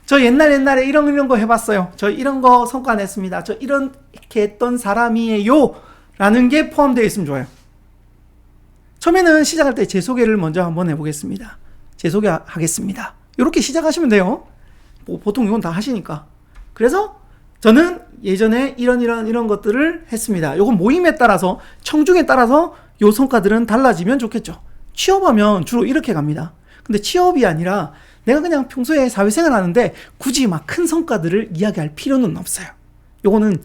저 옛날에 이런 거 해봤어요. 저 이런 거 성과 냈습니다. 저 이렇게 했던 사람이에요. 라는 게 포함되어 있으면 좋아요. 처음에는 시작할 때 제 소개를 먼저 한번 해보겠습니다. 제 소개하겠습니다. 이렇게 시작하시면 돼요. 보통 이건 다 하시니까. 그래서 저는 예전에 이런 것들을 했습니다. 이건 모임에 따라서, 청중에 따라서 요 성과들은 달라지면 좋겠죠. 취업하면 주로 이렇게 갑니다. 근데 취업이 아니라 내가 그냥 평소에 사회생활 하는데 굳이 막 큰 성과들을 이야기할 필요는 없어요. 요거는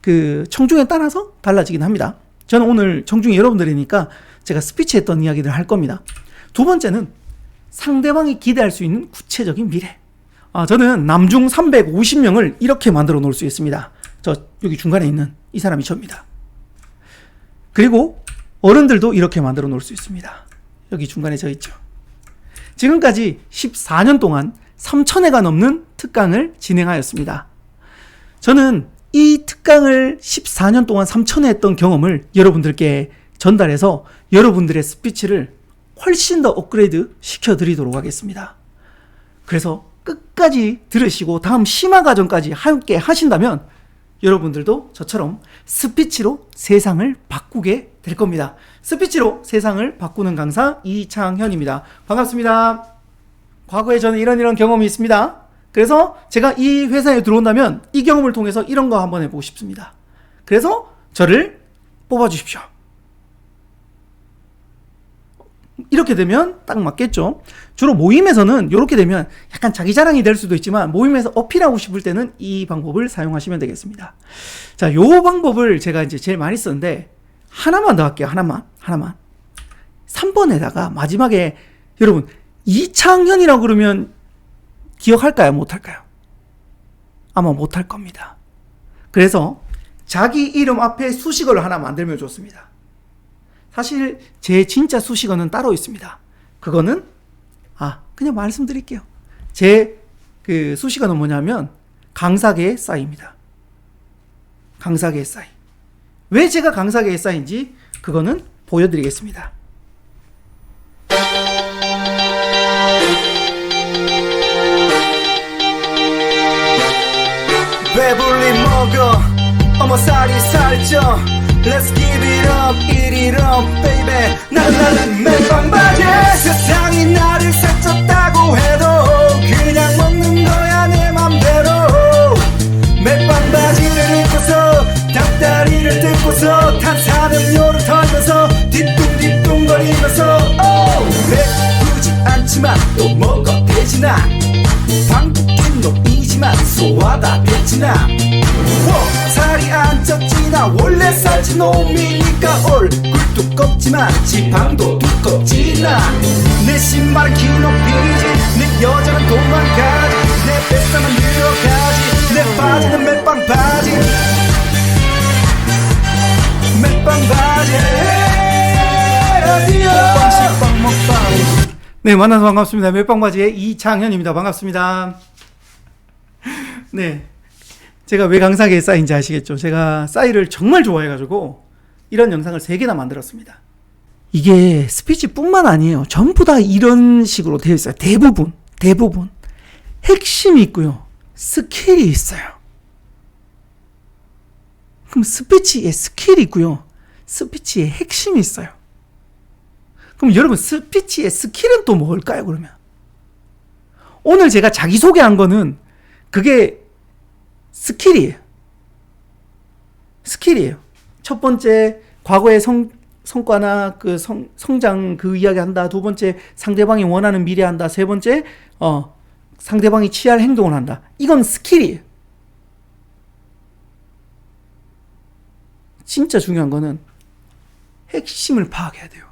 그 청중에 따라서 달라지긴 합니다. 저는 오늘 청중이 여러분들이니까 제가 스피치 했던 이야기를 할 겁니다. 두 번째는 상대방이 기대할 수 있는 구체적인 미래. 저는 남중 350명을 이렇게 만들어 놓을 수 있습니다. 저 여기 중간에 있는 이 사람이 저입니다. 그리고 어른들도 이렇게 만들어 놓을 수 있습니다. 여기 중간에 저 있죠. 지금까지 14년 동안 3,000회가 넘는 특강을 진행하였습니다. 저는 이 특강을 14년 동안 3,000회 했던 경험을 여러분들께 전달해서 여러분들의 스피치를 훨씬 더 업그레이드 시켜드리도록 하겠습니다. 그래서 끝까지 들으시고 다음 심화 과정까지 함께 하신다면 여러분들도 저처럼 스피치로 세상을 바꾸게 될 겁니다. 스피치로 세상을 바꾸는 강사 이창현입니다. 반갑습니다. 과거에 저는 이런 경험이 있습니다. 그래서 제가 이 회사에 들어온다면 이 경험을 통해서 이런 거 한번 해보고 싶습니다. 그래서 저를 뽑아주십시오. 이렇게 되면 딱 맞겠죠. 주로 모임에서는 이렇게 되면 약간 자기 자랑이 될 수도 있지만 모임에서 어필하고 싶을 때는 이 방법을 사용하시면 되겠습니다. 자, 요 방법을 제가 이제 제일 많이 쓰는데 하나만 더 할게요. 하나만. 3번에다가 마지막에 여러분 이창현이라고 그러면 기억할까요? 못할까요? 아마 못할 겁니다. 그래서 자기 이름 앞에 수식어를 하나 만들면 좋습니다. 사실 제 진짜 수식어는 따로 있습니다. 그거는 그냥 말씀드릴게요. 제 그 수식어는 뭐냐면 강사계의 싸이입니다. 강사계의 싸이. 왜 제가 강사계의 싸이인지 그거는 보여드리겠습니다. 배불리 먹어 어머 살이 살쪄 Let's give it up, eat it up, baby 나는 멜빵바지 세상이 나를 살쪘다고 해도 그냥 먹는 거야 내 맘대로 멜빵바지를 입고서 닭다리를 뜯고서 탄산음료를 털면서 뒤뚱뒤뚱거리면서 배부르지 않지만 또 뭐가 되지나 방귀낀 놈이지만 소화다 됐지나 살이 안 쪘지 나 원래 살찐 놈이니까 얼굴 두껍지만 지방도 두껍지 나 내 신발은 키높이지 내 여자는 도망가지 내 뱃살은 늘어가지 내 바지는 멜빵 바지 멜빵 바지 먹방 식빵 먹방. 네, 만나서 반갑습니다. 멜빵바지의 이창현입니다. 반갑습니다. 네, 제가 왜 강사계의 싸이인지 아시겠죠? 제가 싸이를 정말 좋아해가지고 이런 영상을 3개나 만들었습니다. 이게 스피치뿐만 아니에요. 전부 다 이런 식으로 되어 있어요. 대부분 핵심이 있고요, 스킬이 있어요. 그럼 스피치에 스킬이 있고요, 스피치에 핵심이 있어요. 그럼 여러분 스피치의 스킬은 또 뭘까요? 그러면 오늘 제가 자기소개한 거는 그게 스킬이에요. 첫 번째 과거의 성과나 그 성장 그 이야기 한다. 두 번째 상대방이 원하는 미래 한다. 세 번째 상대방이 취할 행동을 한다. 이건 스킬이에요. 진짜 중요한 거는 핵심을 파악해야 돼요.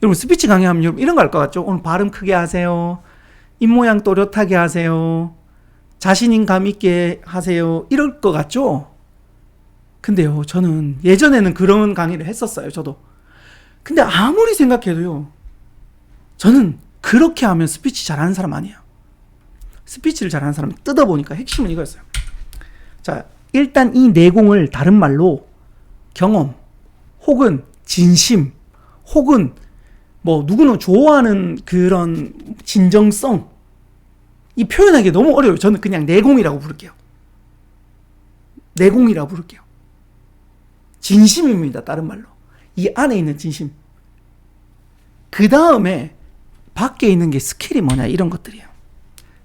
여러분 스피치 강의하면 여러분 이런 거 할 것 같죠? 오늘 발음 크게 하세요. 입모양 또렷하게 하세요. 자신감 있게 하세요. 이럴 것 같죠? 근데요, 저는 예전에는 그런 강의를 했었어요. 저도. 근데 아무리 생각해도요, 저는 그렇게 하면 스피치 잘하는 사람 아니에요. 스피치를 잘하는 사람 뜯어보니까 핵심은 이거였어요. 자, 일단 이 내공을 다른 말로 경험, 혹은 진심, 혹은 뭐 누구는 좋아하는 그런 진정성, 이 표현하기 너무 어려워요. 저는 그냥 내공이라고 부를게요. 내공이라고 부를게요. 진심입니다. 다른 말로. 이 안에 있는 진심. 그 다음에 밖에 있는 게 스킬이 뭐냐 이런 것들이에요.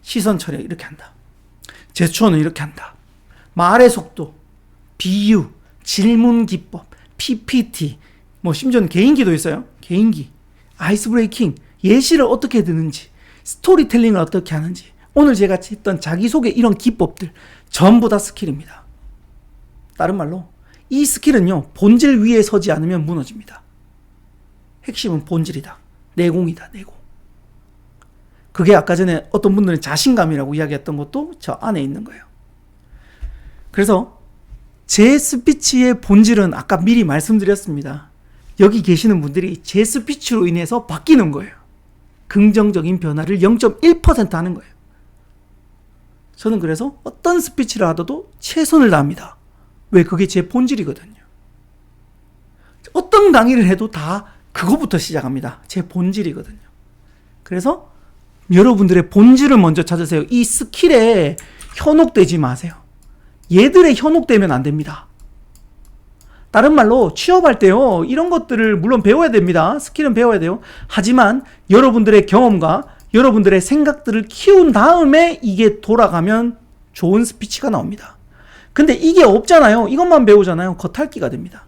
시선 처리 이렇게 한다. 제스처는 이렇게 한다. 말의 속도, 비유, 질문 기법, PPT, 뭐 심지어는 개인기도 있어요. 개인기, 아이스 브레이킹, 예시를 어떻게 드는지, 스토리텔링을 어떻게 하는지, 오늘 제가 했던 자기소개 이런 기법들 전부 다 스킬입니다. 다른 말로 이 스킬은요, 본질 위에 서지 않으면 무너집니다. 핵심은 본질이다. 내공이다. 내공. 그게 아까 전에 어떤 분들은 자신감이라고 이야기했던 것도 저 안에 있는 거예요. 그래서 제 스피치의 본질은 아까 미리 말씀드렸습니다. 여기 계시는 분들이 제 스피치로 인해서 바뀌는 거예요. 긍정적인 변화를 0.1% 하는 거예요. 저는 그래서 어떤 스피치를 하더라도 최선을 다합니다. 왜? 그게 제 본질이거든요. 어떤 강의를 해도 다 그거부터 시작합니다. 제 본질이거든요. 그래서 여러분들의 본질을 먼저 찾으세요. 이 스킬에 현혹되지 마세요. 얘들에 현혹되면 안 됩니다. 다른 말로 취업할 때요, 이런 것들을 물론 배워야 됩니다. 스킬은 배워야 돼요. 하지만 여러분들의 경험과 여러분들의 생각들을 키운 다음에 이게 돌아가면 좋은 스피치가 나옵니다. 근데 이게 없잖아요. 이것만 배우잖아요. 겉핥기가 됩니다.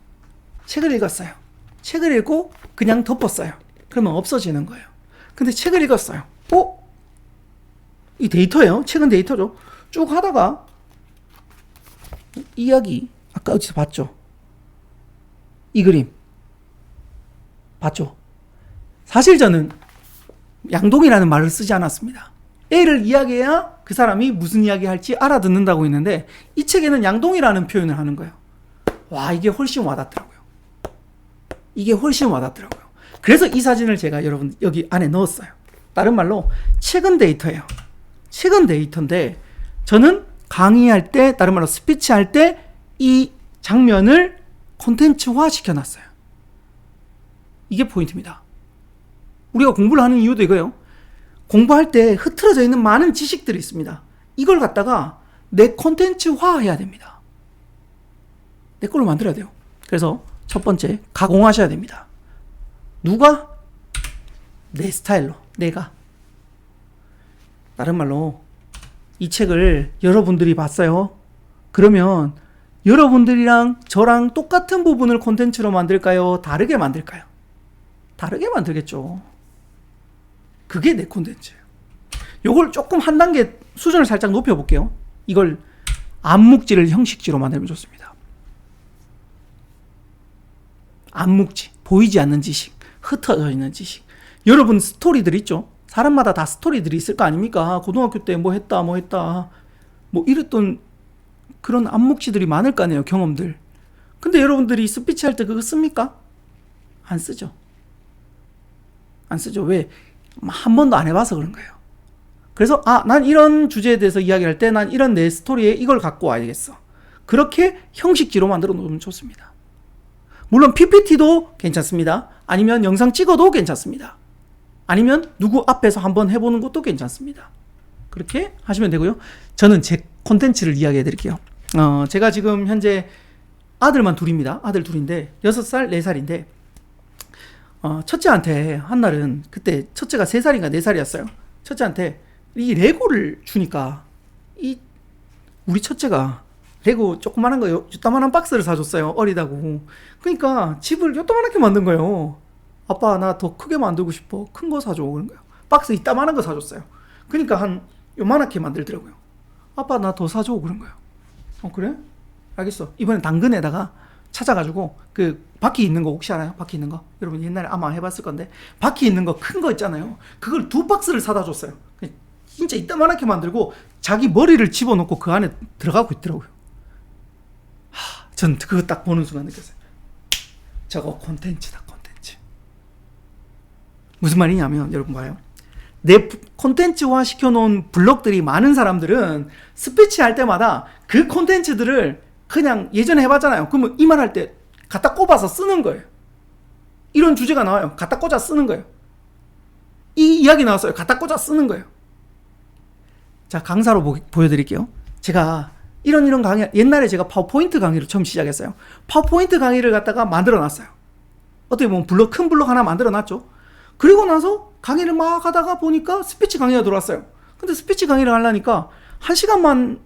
책을 읽었어요. 책을 읽고 그냥 덮었어요. 그러면 없어지는 거예요. 근데 책을 읽었어요. 이 데이터예요. 책은 데이터죠. 쭉 하다가 이야기 아까 어디서 봤죠? 이 그림 봤죠? 사실 저는 양동이라는 말을 쓰지 않았습니다. A를 이야기해야 그 사람이 무슨 이야기 할지 알아듣는다고 했는데 이 책에는 양동이라는 표현을 하는 거예요. 와, 이게 훨씬 와닿더라고요. 이게 훨씬 와닿더라고요. 그래서 이 사진을 제가 여러분 여기 안에 넣었어요. 다른 말로 책은 데이터예요. 책은 데이터인데 저는 강의할 때, 다른 말로 스피치 할 때 이 장면을 콘텐츠화 시켜놨어요. 이게 포인트입니다. 우리가 공부를 하는 이유도 이거예요. 공부할 때 흐트러져 있는 많은 지식들이 있습니다. 이걸 갖다가 내 콘텐츠화 해야 됩니다. 내 걸로 만들어야 돼요. 그래서 첫 번째, 가공하셔야 됩니다. 누가? 내 스타일로, 내가. 다른 말로 이 책을 여러분들이 봤어요. 그러면 여러분들이랑 저랑 똑같은 부분을 콘텐츠로 만들까요? 다르게 만들까요? 다르게 만들겠죠. 그게 내 콘텐츠예요. 요걸 조금 한 단계 수준을 살짝 높여볼게요. 이걸 암묵지를 형식지로 만들면 좋습니다. 암묵지, 보이지 않는 지식, 흩어져 있는 지식. 여러분 스토리들 있죠? 사람마다 다 스토리들이 있을 거 아닙니까? 고등학교 때 뭐 했다 뭐 이랬던 그런 암묵지들이 많을 거 아니에요. 경험들. 근데 여러분들이 스피치 할 때 그거 씁니까? 안 쓰죠. 안 쓰죠. 왜? 한 번도 안 해봐서 그런 거예요. 그래서 난 이런 주제에 대해서 이야기할 때 난 이런 내 스토리에 이걸 갖고 와야겠어. 그렇게 형식지로 만들어 놓으면 좋습니다. 물론 PPT도 괜찮습니다. 아니면 영상 찍어도 괜찮습니다. 아니면 누구 앞에서 한번 해보는 것도 괜찮습니다. 그렇게 하시면 되고요. 저는 제 콘텐츠를 이야기해 드릴게요. 제가 지금 현재 아들만 둘입니다. 아들 둘인데 6살, 4살인데 첫째한테 한날은 그때 첫째가 3살인가 4살이었어요. 첫째한테 이 레고를 주니까 우리 첫째가 레고 조그만한 거 요따만한 박스를 사줬어요. 어리다고. 그러니까 집을 요따만하게 만든 거예요. 아빠 나 더 크게 만들고 싶어. 큰 거 사줘. 그런 거예요. 박스 이따만한 거 사줬어요. 그러니까 한 요만하게 만들더라고요. 아빠 나 더 사줘. 그런 거예요. 그래? 알겠어. 이번엔 당근에다가 찾아가지고 그 바퀴 있는 거 혹시 알아요? 바퀴 있는 거? 여러분 옛날에 아마 해봤을 건데 바퀴 있는 거 큰 거 있잖아요. 그걸 2박스를 사다 줬어요. 진짜 이따만하게 만들고 자기 머리를 집어넣고 그 안에 들어가고 있더라고요. 전 그거 딱 보는 순간 느꼈어요. 저거 콘텐츠다, 콘텐츠. 무슨 말이냐면 여러분 봐요. 내 콘텐츠화 시켜놓은 블록들이 많은 사람들은 스피치 할 때마다 그 콘텐츠들을 그냥 예전에 해봤잖아요. 그러면 이 말 할 때 갖다 꼽아서 쓰는 거예요. 이런 주제가 나와요. 갖다 꽂아 쓰는 거예요. 이 이야기 나왔어요. 갖다 꽂아 쓰는 거예요. 자, 강사로 보여드릴게요. 제가 이런 강의, 옛날에 제가 파워포인트 강의를 처음 시작했어요. 파워포인트 강의를 갖다가 만들어 놨어요. 어떻게 보면 큰 블록 하나 만들어 놨죠. 그리고 나서 강의를 막 하다가 보니까 스피치 강의가 들어왔어요. 근데 스피치 강의를 하려니까 1시간만,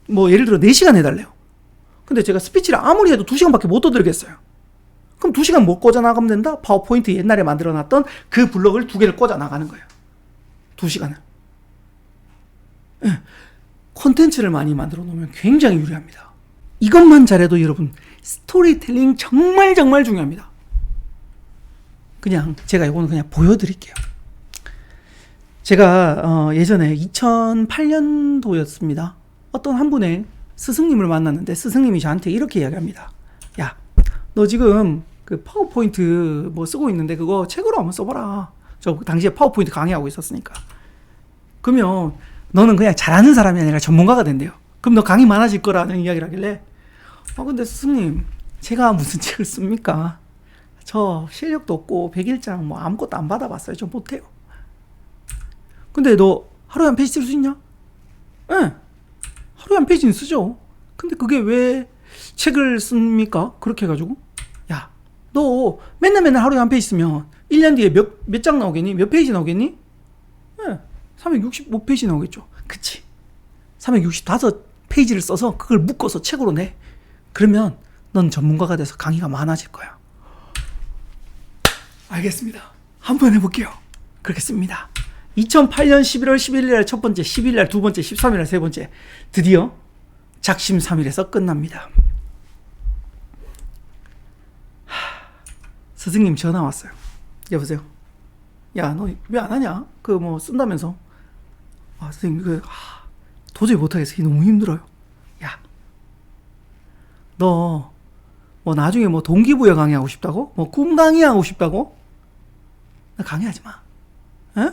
뭐 예를 들어 4시간 해달래요. 근데 제가 스피치를 아무리 해도 2시간밖에 못 떠들겠어요. 그럼 2시간 못 꽂아 나가면 된다? 파워포인트 옛날에 만들어 놨던 그 블럭을 2개를 꽂아 나가는 거예요. 2시간을. 예. 콘텐츠를 많이 만들어 놓으면 굉장히 유리합니다. 이것만 잘해도 여러분, 스토리텔링 정말 중요합니다. 그냥 제가 이거는 그냥 보여드릴게요. 제가 예전에 2008년도였습니다. 어떤 한 분의 스승님을 만났는데 스승님이 저한테 이렇게 이야기합니다. 야, 너 지금 그 파워포인트 뭐 쓰고 있는데 그거 책으로 한번 써봐라. 저 당시에 파워포인트 강의하고 있었으니까. 그러면 너는 그냥 잘하는 사람이 아니라 전문가가 된대요. 그럼 너 강의 많아질 거라는 이야기를 하길래, 근데 스승님, 제가 무슨 책을 씁니까? 저 실력도 없고 100일장 뭐 아무것도 안 받아봤어요. 좀 못해요. 근데 너 하루에 한 페이지 쓸 수 있냐? 예. 하루에 한 페이지는 쓰죠. 근데 그게 왜 책을 씁니까? 그렇게 해가지고, 야, 너 맨날 하루에 한 페이지 쓰면 1년 뒤에 몇 장 나오겠니? 몇 페이지 나오겠니? 예. 365페이지 나오겠죠. 그치? 365페이지를 써서 그걸 묶어서 책으로 내. 그러면 넌 전문가가 돼서 강의가 많아질 거야. 알겠습니다. 한번 해볼게요. 그렇게 씁니다. 2008년 11월 11일 날 첫 번째, 10일 날 두 번째, 13일 날 세 번째. 드디어 작심 3일에서 끝납니다. 스승님 전화 왔어요. 여보세요? 야, 너 왜 안 하냐? 그 뭐 쓴다면서. 선생님, 도저히 못하겠어. 이게 너무 힘들어요. 야, 너 뭐 나중에 뭐 동기부여 강의하고 싶다고? 뭐 꿈 강의하고 싶다고? 나 강의하지 마. 에?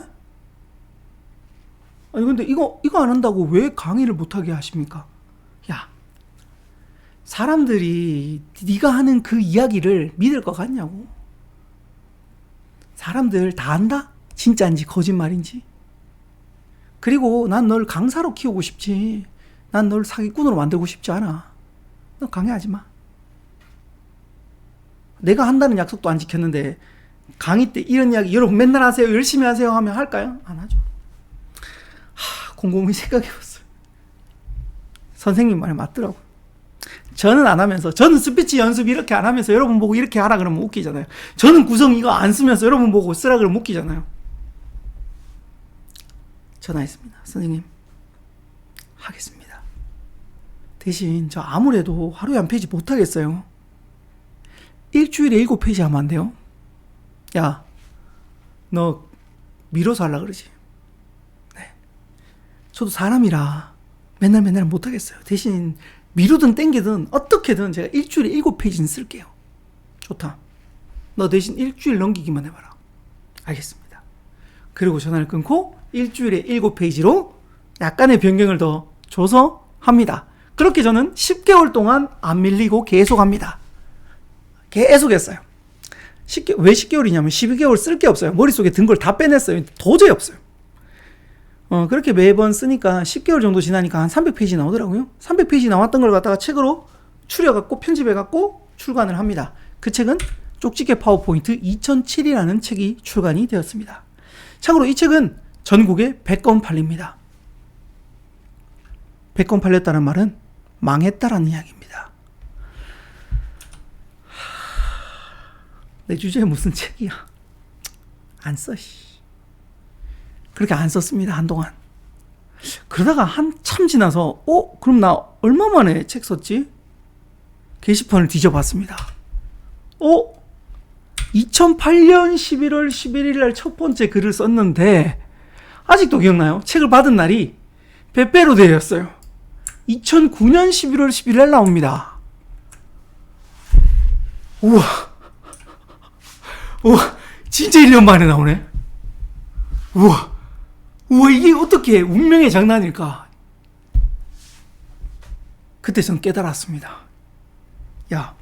아니 근데 이거 안 한다고 왜 강의를 못하게 하십니까? 야, 사람들이 네가 하는 그 이야기를 믿을 것 같냐고. 사람들 다 안다? 진짜인지 거짓말인지. 그리고 난 널 강사로 키우고 싶지. 난 널 사기꾼으로 만들고 싶지 않아. 너 강의하지 마. 내가 한다는 약속도 안 지켰는데 강의 때 이런 이야기 여러분 맨날 하세요, 열심히 하세요 하면 할까요? 안 하죠. 곰곰이 생각해봤어요. 선생님 말이 맞더라고요. 저는 안 하면서, 저는 스피치 연습 이렇게 안 하면서 여러분 보고 이렇게 하라 그러면 웃기잖아요. 저는 구성 이거 안 쓰면서 여러분 보고 쓰라 그러면 웃기잖아요. 전화했습니다. 선생님, 하겠습니다. 대신 저 아무래도 하루에 한 페이지 못 하겠어요. 일주일에 7페이지 하면 안 돼요? 야, 너 미뤄서 하려고 그러지? 네. 저도 사람이라 맨날 못 하겠어요. 대신 미루든 땡기든 어떻게든 제가 일주일에 7페이지는 쓸게요. 좋다. 너 대신 일주일 넘기기만 해봐라. 알겠습니다. 그리고 전화를 끊고 일주일에 7페이지로 약간의 변경을 더 줘서 합니다. 그렇게 저는 10개월 동안 안 밀리고 계속 합니다. 계속 했어요. 왜 10개월이냐면 12개월 쓸 게 없어요. 머릿속에 든 걸 다 빼냈어요. 도저히 없어요. 그렇게 매번 쓰니까 10개월 정도 지나니까 한 300페이지 나오더라고요. 300페이지 나왔던 걸 갖다가 책으로 추려갖고 편집해갖고 출간을 합니다. 그 책은 쪽지게 파워포인트 2007이라는 책이 출간이 되었습니다. 참고로 이 책은 전국에 100권 팔립니다. 100권 팔렸다는 말은 망했다라는 이야기입니다. 내 주제에 무슨 책이야. 안 써, 씨. 그렇게 안 썼습니다, 한동안. 그러다가 한참 지나서, 그럼 나 얼마 만에 책 썼지? 게시판을 뒤져봤습니다. 2008년 11월 11일 날 첫 번째 글을 썼는데, 아직도 기억나요? 책을 받은 날이 빼빼로 데이였어요. 2009년 11월 11일 날 나옵니다. 우와, 진짜 1년 만에 나오네. 우와, 이게 어떻게 운명의 장난일까? 그때 전 깨달았습니다. 야,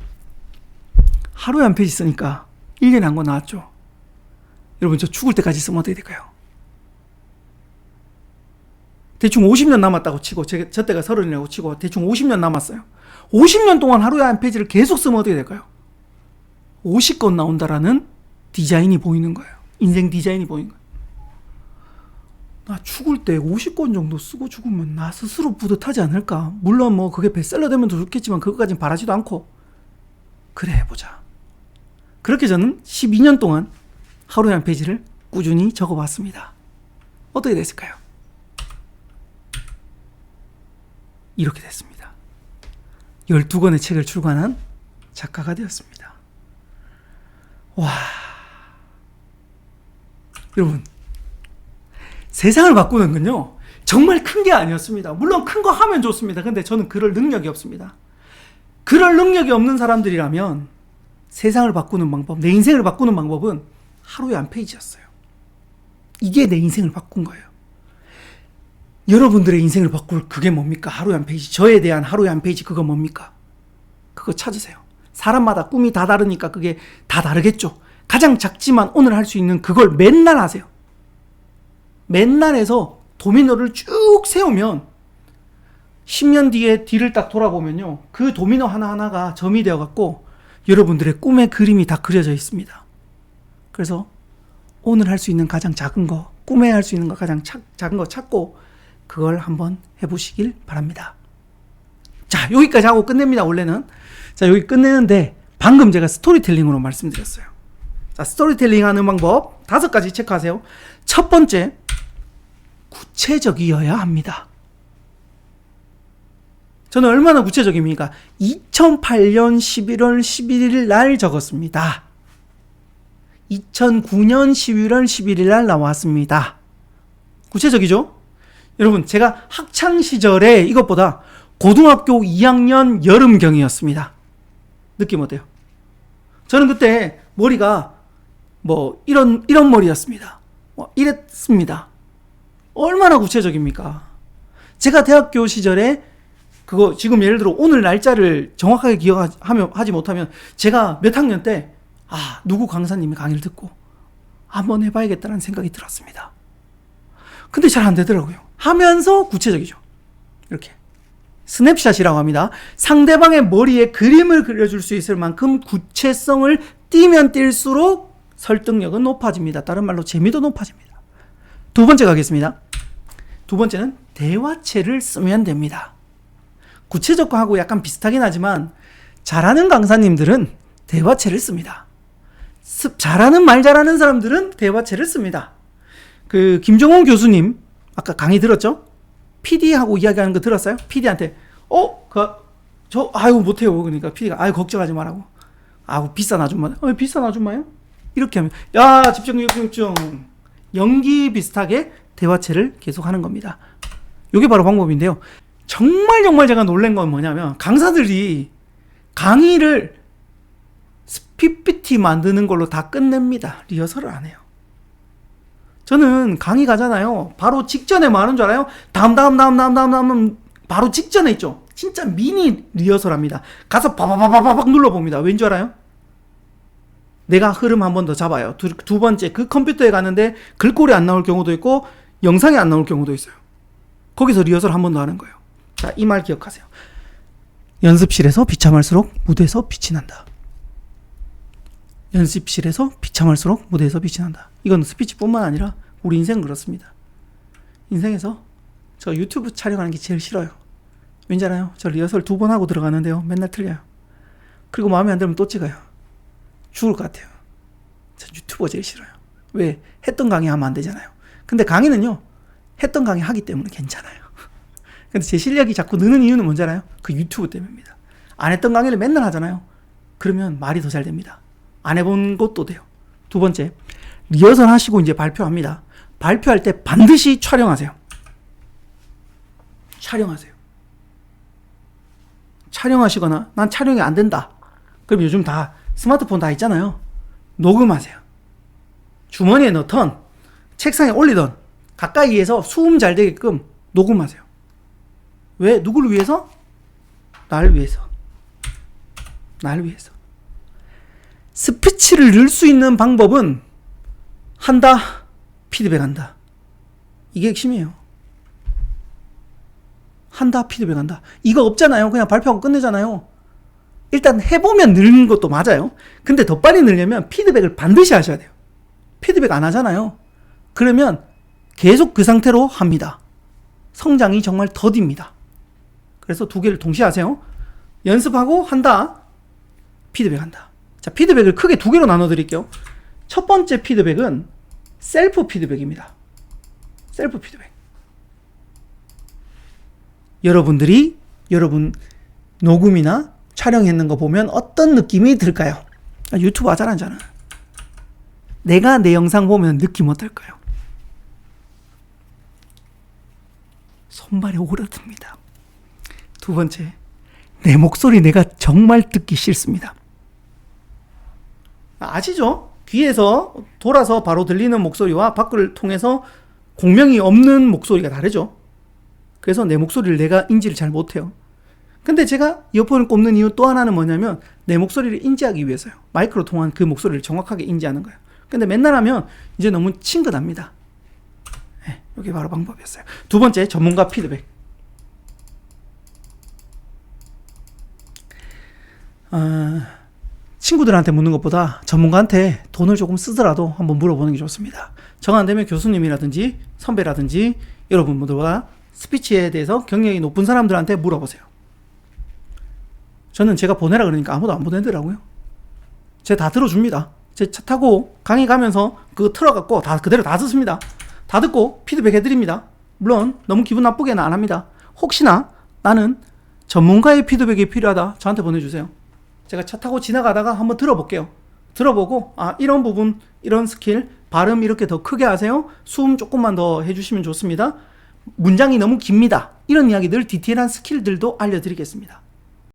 하루에 한 페이지 쓰니까 1년에 한 권 나왔죠. 여러분, 저 죽을 때까지 쓰면 어떻게 될까요? 대충 50년 남았다고 치고, 저 때가 30이라고 치고, 대충 50년 남았어요. 50년 동안 하루에 한 페이지를 계속 쓰면 어떻게 될까요? 50권 나온다라는 디자인이 보이는 거예요. 인생 디자인이 보이는 거예요. 나 죽을 때 50권 정도 쓰고 죽으면 나 스스로 뿌듯하지 않을까? 물론 뭐 그게 베스트셀러 되면 더 좋겠지만 그것까진 바라지도 않고. 그래 해보자. 그렇게 저는 12년 동안 하루에 한 페이지를 꾸준히 적어봤습니다. 어떻게 됐을까요? 이렇게 됐습니다. 12권의 책을 출간한 작가가 되었습니다. 와, 여러분, 세상을 바꾸는 건요 정말 큰 게 아니었습니다. 물론 큰 거 하면 좋습니다. 근데 저는 그럴 능력이 없습니다. 그럴 능력이 없는 사람들이라면 세상을 바꾸는 방법, 내 인생을 바꾸는 방법은 하루에 한 페이지였어요. 이게 내 인생을 바꾼 거예요. 여러분들의 인생을 바꿀 그게 뭡니까? 하루에 한 페이지. 저에 대한 하루에 한 페이지 그거 뭡니까? 그거 찾으세요. 사람마다 꿈이 다 다르니까 그게 다 다르겠죠. 가장 작지만 오늘 할 수 있는 그걸 맨날 하세요. 맨날 해서 도미노를 쭉 세우면 10년 뒤에 뒤를 딱 돌아보면요. 그 도미노 하나하나가 점이 되어갖고 여러분들의 꿈의 그림이 다 그려져 있습니다. 그래서 오늘 할 수 있는 가장 작은 거, 꿈에 할 수 있는 거 가장 작은 거 찾고 그걸 한번 해보시길 바랍니다. 자, 여기까지 하고 끝냅니다. 원래는. 자, 여기 끝내는데 방금 제가 스토리텔링으로 말씀드렸어요. 자, 스토리텔링 하는 방법 5가지 체크하세요. 첫 번째, 구체적이어야 합니다. 저는 얼마나 구체적입니까? 2008년 11월 11일 날 적었습니다. 2009년 11월 11일 날 나왔습니다. 구체적이죠? 여러분, 제가 학창시절에 이것보다 고등학교 2학년 여름경이었습니다. 느낌 어때요? 저는 그때 머리가 뭐 이런 머리였습니다. 이랬습니다. 얼마나 구체적입니까? 제가 대학교 시절에 그거 지금 예를 들어 오늘 날짜를 정확하게 기억하지 못하면 제가 몇 학년 때 누구 강사님의 강의를 듣고 한번 해봐야겠다는 생각이 들었습니다. 근데 잘 안 되더라고요. 하면서 구체적이죠. 이렇게 스냅샷이라고 합니다. 상대방의 머리에 그림을 그려줄 수 있을 만큼 구체성을 띄면 띨수록 설득력은 높아집니다. 다른 말로 재미도 높아집니다. 두 번째 가겠습니다. 두 번째는 대화체를 쓰면 됩니다. 구체적과 하고 약간 비슷하긴 하지만 잘하는 강사님들은 대화체를 씁니다. 잘하는 말 잘하는 사람들은 대화체를 씁니다. 그 김정훈 교수님 아까 강의 들었죠? PD하고 이야기하는 거 들었어요? PD한테 못해요. 그러니까 PD가 걱정하지 말라고. 비싼 아줌마. 비싼 아줌마요? 이렇게 하면 집중. 연기 비슷하게 대화체를 계속 하는 겁니다. 이게 바로 방법인데요. 정말 제가 놀란 건 뭐냐면 강사들이 강의를 PPT 만드는 걸로 다 끝냅니다. 리허설을 안 해요. 저는 강의 가잖아요. 바로 직전에 뭐 하는 줄 알아요? 다음 바로 직전에 있죠. 진짜 미니 리허설 합니다. 가서 바바바바박 눌러봅니다. 왠 줄 알아요? 내가 흐름 한 번 더 잡아요. 두 번째, 그 컴퓨터에 가는데 글꼴이 안 나올 경우도 있고 영상이 안 나올 경우도 있어요. 거기서 리허설 한 번 더 하는 거예요. 자, 이 말 기억하세요. 연습실에서 비참할수록 무대에서 빛이 난다. 연습실에서 비참할수록 무대에서 빛이 난다. 이건 스피치뿐만 아니라 우리 인생은 그렇습니다. 인생에서 저 유튜브 촬영하는 게 제일 싫어요. 왠지 알아요? 저 리허설 2번 하고 들어가는데요. 맨날 틀려요. 그리고 마음에 안 들면 또 찍어요. 죽을 것 같아요. 저 유튜버 제일 싫어요. 왜? 했던 강의 하면 안 되잖아요. 근데 강의는요, 했던 강의 하기 때문에 괜찮아요. 근데 제 실력이 자꾸 느는 이유는 뭔지 알아요? 그 유튜브 때문입니다. 안 했던 강의를 맨날 하잖아요. 그러면 말이 더 잘 됩니다. 안 해본 것도 돼요. 두 번째, 리허설 하시고 이제 발표합니다. 발표할 때 반드시 촬영하세요. 촬영하시거나 난 촬영이 안 된다. 그럼 요즘 다 스마트폰 다 있잖아요. 녹음하세요. 주머니에 넣던 책상에 올리던 가까이에서 수음 잘 되게끔 녹음하세요. 왜? 누구를 위해서? 날 위해서. 스피치를 늘 수 있는 방법은 한다, 피드백한다. 이게 핵심이에요. 한다, 피드백한다. 이거 없잖아요. 그냥 발표하고 끝내잖아요. 일단 해보면 늘는 것도 맞아요. 근데 더 빨리 늘려면 피드백을 반드시 하셔야 돼요. 피드백 안 하잖아요. 그러면 계속 그 상태로 합니다. 성장이 정말 더딥니다. 그래서 두 개를 동시에 하세요. 연습하고 한다, 피드백한다. 자, 피드백을 크게 두 개로 나눠 드릴게요. 첫 번째 피드백은 셀프 피드백입니다. 셀프 피드백. 여러분 녹음이나 촬영했는 거 보면 어떤 느낌이 들까요? 유튜브 하잖아, 저는. 내가 내 영상 보면 느낌 어떨까요? 손발이 오르듭니다. 두 번째, 내 목소리 내가 정말 듣기 싫습니다. 아시죠? 귀에서 돌아서 바로 들리는 목소리와 밖을 통해서 공명이 없는 목소리가 다르죠. 그래서 내 목소리를 내가 인지를 잘 못해요. 근데 제가 이어폰을 꼽는 이유 또 하나는 뭐냐면 내 목소리를 인지하기 위해서요. 마이크로 통한 그 목소리를 정확하게 인지하는 거예요. 근데 맨날 하면 이제 너무 친근합니다. 네, 이게 바로 방법이었어요. 두 번째, 전문가 피드백. 친구들한테 묻는 것보다 전문가한테 돈을 조금 쓰더라도 한번 물어보는 게 좋습니다. 정 안 되면 교수님이라든지 선배라든지 여러분들과 스피치에 대해서 경력이 높은 사람들한테 물어보세요. 저는 제가 보내라 그러니까 아무도 안 보내더라고요. 제가 다 들어줍니다. 제 차 타고 강의 가면서 그거 틀어갖고 다 그대로 다 듣습니다. 다 듣고 피드백 해드립니다. 물론 너무 기분 나쁘게는 안 합니다. 혹시나 나는 전문가의 피드백이 필요하다, 저한테 보내주세요. 제가 차 타고 지나가다가 한번 들어볼게요. 들어보고 이런 부분, 이런 스킬, 발음 이렇게 더 크게 하세요. 숨 조금만 더 해주시면 좋습니다. 문장이 너무 깁니다. 이런 이야기들, 디테일한 스킬들도 알려드리겠습니다.